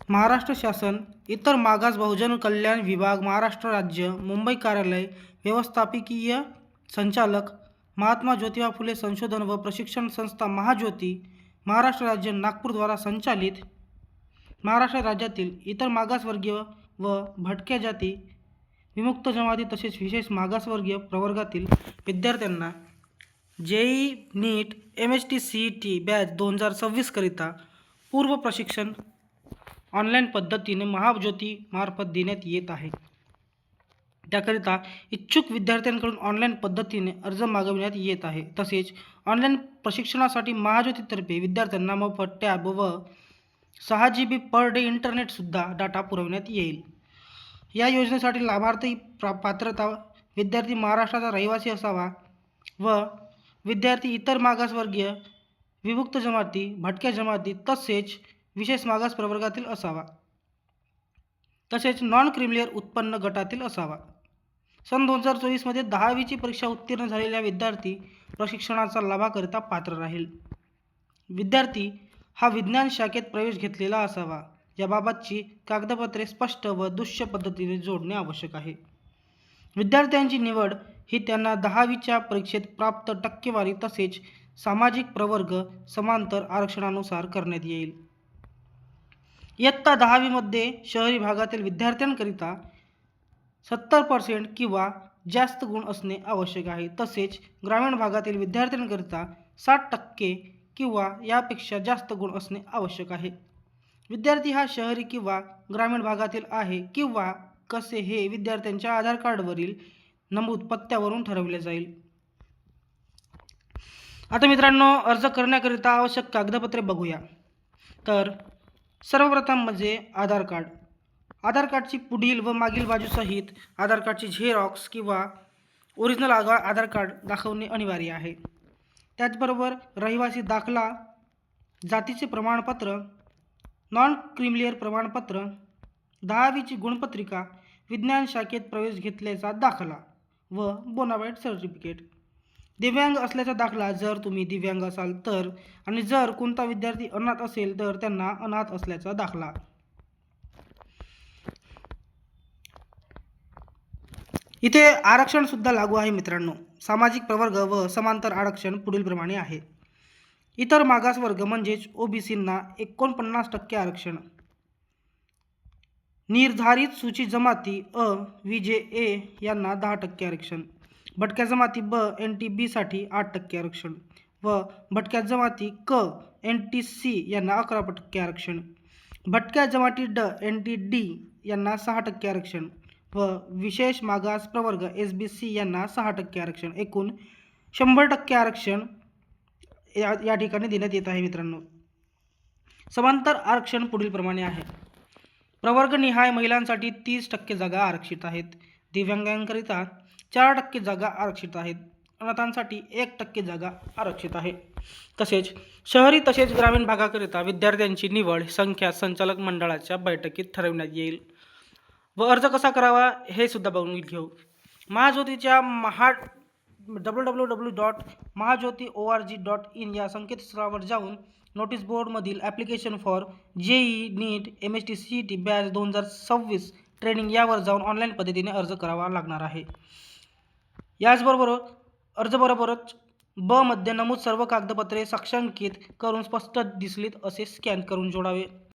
महाराष्ट्र शासन इतर मागास बहुजन कल्याण विभाग महाराष्ट्र राज्य मुंबई कार्यालय व्यवस्थापकीय संचालक महात्मा ज्योतिबा फुले संशोधन व प्रशिक्षण संस्था महाज्योती महाराष्ट्र राज्य नागपूर द्वारा संचालित महाराष्ट्र राज्यातील इतर मागासवर्गीय व भटक्या जाती विमुक्त जमाती तसेच विशेष मागासवर्गीय प्रवर्गातील विद्यार्थ्यांना जेई नीट MHT-CET बॅच 2026 करिता पूर्व प्रशिक्षण ऑनलाईन पद्धतीने महाज्योती मार्फत देण्यात येत आहे। त्याकरिता इच्छुक विद्यार्थ्यांकडून ऑनलाईन पद्धतीने अर्ज मागविण्यात येत आहे। तसेच ऑनलाईन प्रशिक्षणासाठी महाज्योतीतर्फे विद्यार्थ्यांना मोफत टॅब व 6 GB पर डे इंटरनेटसुद्धा डाटा पुरवण्यात येईल। या योजनेसाठी लाभार्थी पात्रता विद्यार्थी महाराष्ट्राचा रहिवासी असावा व विद्यार्थी इतर मागासवर्गीय विमुक्त जमाती भटक्या जमाती तसेच विशेष मागास प्रवर्गातील असावा तसेच नॉन क्रिमिलियर उत्पन्न गटातील असावा। सन 2024 मध्ये 10वीची परीक्षा उत्तीर्ण झालेल्या विद्यार्थी प्रशिक्षणाचा लाभाकरिता पात्र राहील। विद्यार्थी हा विज्ञान शाखेत प्रवेश घेतलेला असावा। याबाबतची कागदपत्रे स्पष्ट व दृश्य पद्धतीने जोडणे आवश्यक आहे। विद्यार्थ्यांची निवड ही त्यांना 10वीच्या परीक्षेत प्राप्त टक्केवारी तसेच सामाजिक प्रवर्ग समांतर आरक्षणानुसार करण्यात येईल। इयत्ता 10वी मध्ये शहरी भागातील विद्यार्थ्यांकरिता 70% किंवा जास्त गुण असणे आवश्यक आहे। तसेच ग्रामीण भागातील विद्यार्थ्यांकरिता 60% किंवा यापेक्षा जास्त गुण असणे आवश्यक आहे। विद्यार्थी हा शहरी किंवा ग्रामीण भागातील आहे किंवा कसे हे विद्यार्थ्यांच्या आधार कार्डवरील नमूद पत्त्यावरून ठरवले जाईल। आता मित्रांनो, अर्ज करण्याकरिता आवश्यक कागदपत्रे बघूया। तर सर्वप्रथम म्हणजे आधार कार्ड। आधार कार्डची पुढील व मागील बाजूसहित आधार कार्डची झेरॉक्स किंवा ओरिजिनल आधार कार्ड दाखवणे अनिवार्य आहे। त्याचबरोबर रहिवासी दाखला, जातीचे प्रमाणपत्र, नॉन क्रिमिलियर प्रमाणपत्र, 10वीची गुणपत्रिका, विज्ञान शाखेत प्रवेश घेतल्याचा दाखला व बोनाफाईड सर्टिफिकेट, दिव्यांग असल्याचा दाखला जर तुम्ही दिव्यांग असाल तर, आणि जर कोणता विद्यार्थी अनाथ असेल तर त्यांना अनाथ असल्याचा दाखला। इथे आरक्षण सुद्धा लागू आहे मित्रांनो। सामाजिक प्रवर्ग व समांतर आरक्षण पुढील प्रमाणे आहे। इतर मागासवर्ग म्हणजेच OBCंना 49% आरक्षण, निर्धारित सूची जमाती VJA यांना 10% आरक्षण, भटक्या जमाती NTB साठी 8% आरक्षण व भटक्या जमाती NTC यांना 11% आरक्षण, भटक्या जमाती NTD यांना 6% आरक्षण व विशेष मागास प्रवर्ग SBC यांना 6% आरक्षण, एकूण 100% आरक्षण या ठिकाणी देण्यात येत आहे मित्रांनो। समांतर आरक्षण पुढील प्रमाणे आहे। प्रवर्गनिहाय महिलांसाठी 30% जागा आरक्षित आहेत, दिव्यांगांकरिता 4% जागा आरक्षित आहेत, अनाथांसाठी 1% जागा आरक्षित आहे। तसेच शहरी तसेच ग्रामीण भागाकरिता विद्यार्थ्यांची निवड संख्या संचालक मंडळाच्या बैठकीत ठरवण्यात येईल। व अर्ज कसा करावा हे सुद्धा बघून घेऊ। महाज्योतीच्या www.mahajyoti.org.in या संकेतस्थळावर जाऊन नोटीस बोर्डमधील application for JEE NEET MHT-CET batch 2026 training यावर जाऊन ऑनलाईन पद्धतीने अर्ज करावा लागणार आहे। याचबरोबर अर्जबरोबरच ब मध्ये नमूद सर्व कागदपत्रे साक्षांकित करून स्पष्ट दिसलीत असे स्कॅन करून जोडावे।